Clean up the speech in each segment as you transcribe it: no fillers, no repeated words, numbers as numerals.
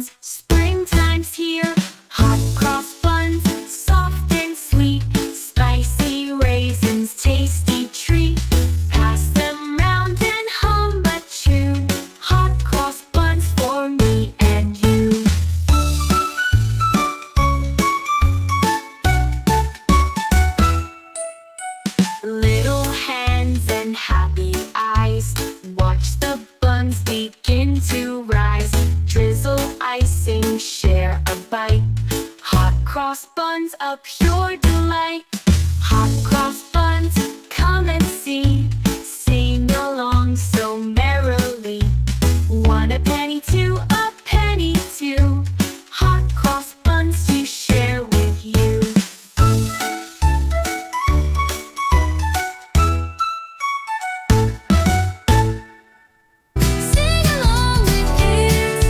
buns. Springtime's here. Hot cross buns, soft and sweet. Spicy raisins, tasty treat. Pass them round and hum a tune. Hot cross buns for me and you. Little hands and happy eyes, watch the buns begin to rise. Drizzle icing, share a bite. Hot cross buns, a pure delight. Hot cross buns, come and see. Sing along so merrily. 1 a penny, 2 a penny, 2. Hot cross buns to share with you. Sing along with kids.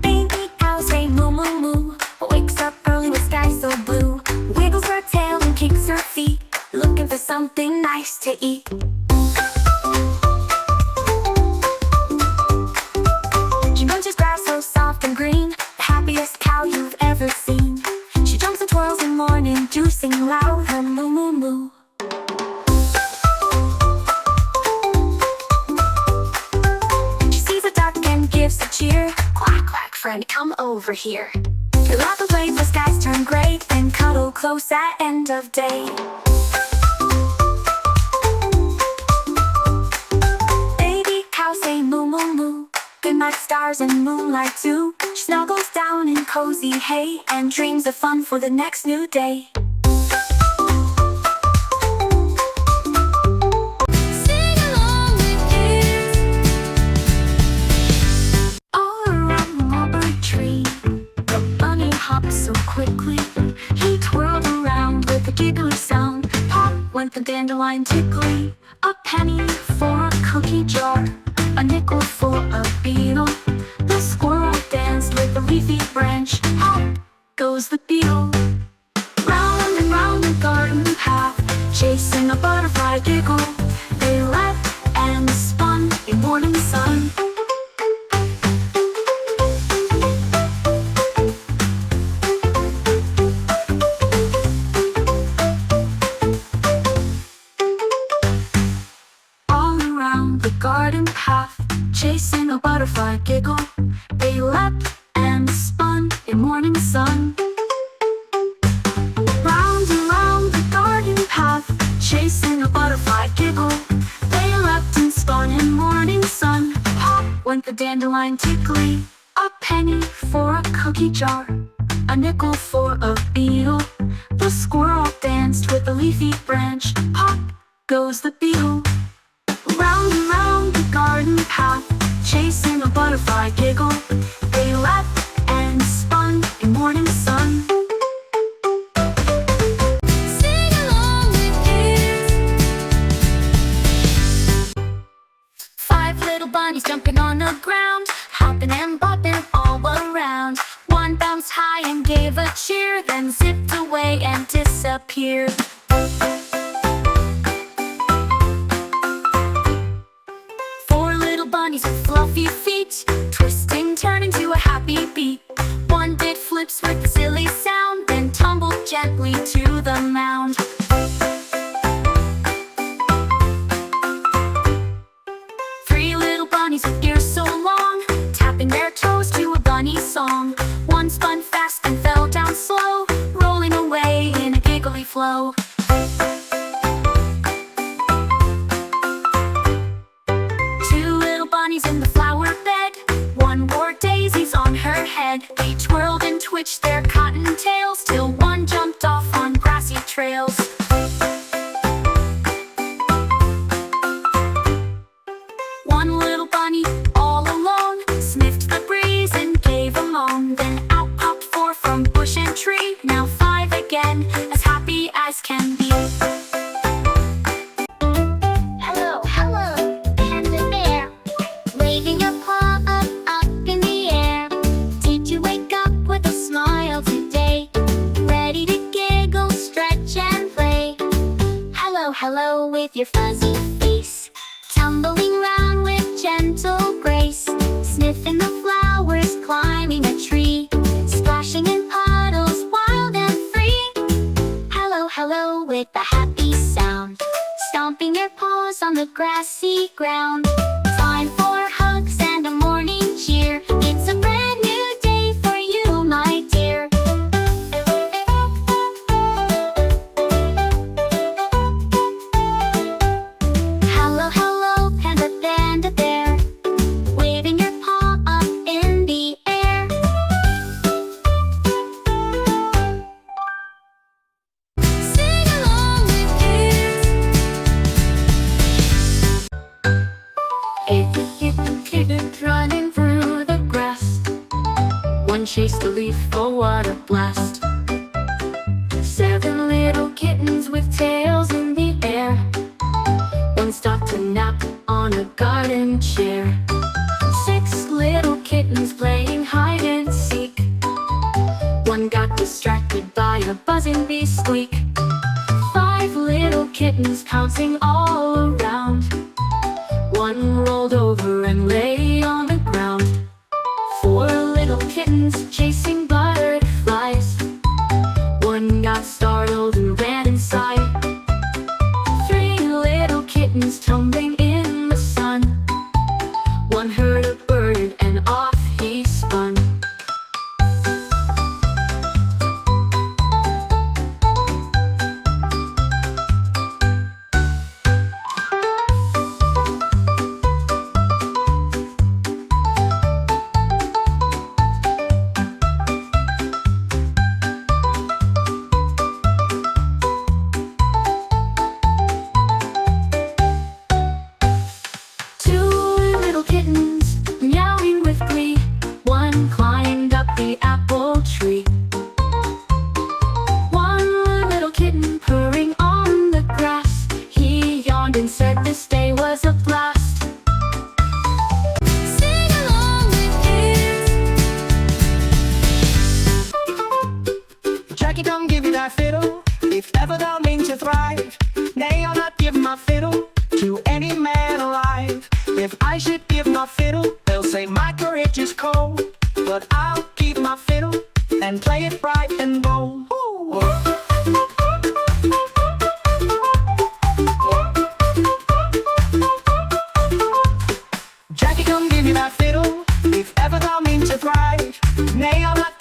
Baby cow say moo moo moo, wakes up early with sky so blue. Wiggles her tail and kicks her feet, looking for something nice to eat. She munches grass so soft and green, the happiest cow you've ever seen. She jumps and twirls in morning dew, singing loud her moo moo moo. She sees a duck and gives a cheer. Quack quack, friend, come over here. They laugh and play, the skies turn gray, then cuddle close at end of day. Baby cow say moo moo moo, good night stars and moonlight too. She snuggles down in cozy hay and dreams of fun for the next new day. Sing along with kids. All around the mulberry tree, the bunny hopped so quickly. He twirled around with a giggly sound. Pop went the dandelion tickly. A penny for a cookie jar, a nickel for a beetle. The squirrel danced with a leafy branch. Hop goes the beetle. Round and round the garden path, chasing a butterfly giggle. They leapt and spun in morning sun. All around the garden path, chasing a butterfly giggle. They leapt and spun in morning sun. Round and round the garden path, chasing a butterfly giggle. They leapt and spun in morning sun. Pop went the dandelion tickly. A penny for a cookie jar, a nickel for a beetle. The squirrel danced with a leafy branch. Pop goes the beetle. Round and round the garden path, chasing a butterfly giggle. They leapt and spun in morning sun. Sing along with kids. 5 little bunnies jumping on the ground, hopping and bopping all around. One bounced high and gave a cheer, then zipped away and disappeared. 4 little bunnies with fluffy feet, twisting, turning to a happy beat. One did flips with a silly sound, then tumbled gently to the mound. 3 little bunnies with ears so long, tapping their toes to a bunny song. One spun fast and fell down slow, rolling away in a giggly flow. 2 little bunnies in the flower bed, one wore daisies on her head. They twirled and twitched their cotton tails till one jumped off on grassy trails. 1 little bunny all alone sniffed the breeze and gave a moan. Then out popped 4 from bush and tree, now 5 again, as happy as can be. Hello, hello, panda bear, waving your paw up in the air. Did you wake up with a smile today? Ready to giggle, stretch and play? Hello, hello with your fuzzy face, tumbling round with gentle the grassy ground. Time for hugs and a morning cheer. It's a brand new day for you, my dear. Hello, hello, panda bear, waving your paw up in the air. Sing along with kids. 8 kittens running through the grass. One chased a leaf, oh what a blast. 7 little kittens with tails in the air. One stopped to nap on a garden chair. 6 little kittens playing hide and seek. One got distracted by a buzzing bee squeak. 5 little kittens pouncing all around. One rolled over and lay on the ground. 4 little kittens chasing butterflies. One got startled and ran inside. 3 little kittens tumbling in the sun. One heard a bird and off he spun. Climbed up the apple tree. 1 little kitten purring on the grass. He yawned and said this day was a blast. Sing along with kids. Jackie, come give me that fiddle, if ever thou mean to thrive. Nay, I'll not give my fiddle to any man alive. If I should give my fiddle, they'll say my courage is cold. But I'll keep my fiddle and play it bright and bold. Jackie, come give me that fiddle, if ever thou mean to thrive. Nay, I'll not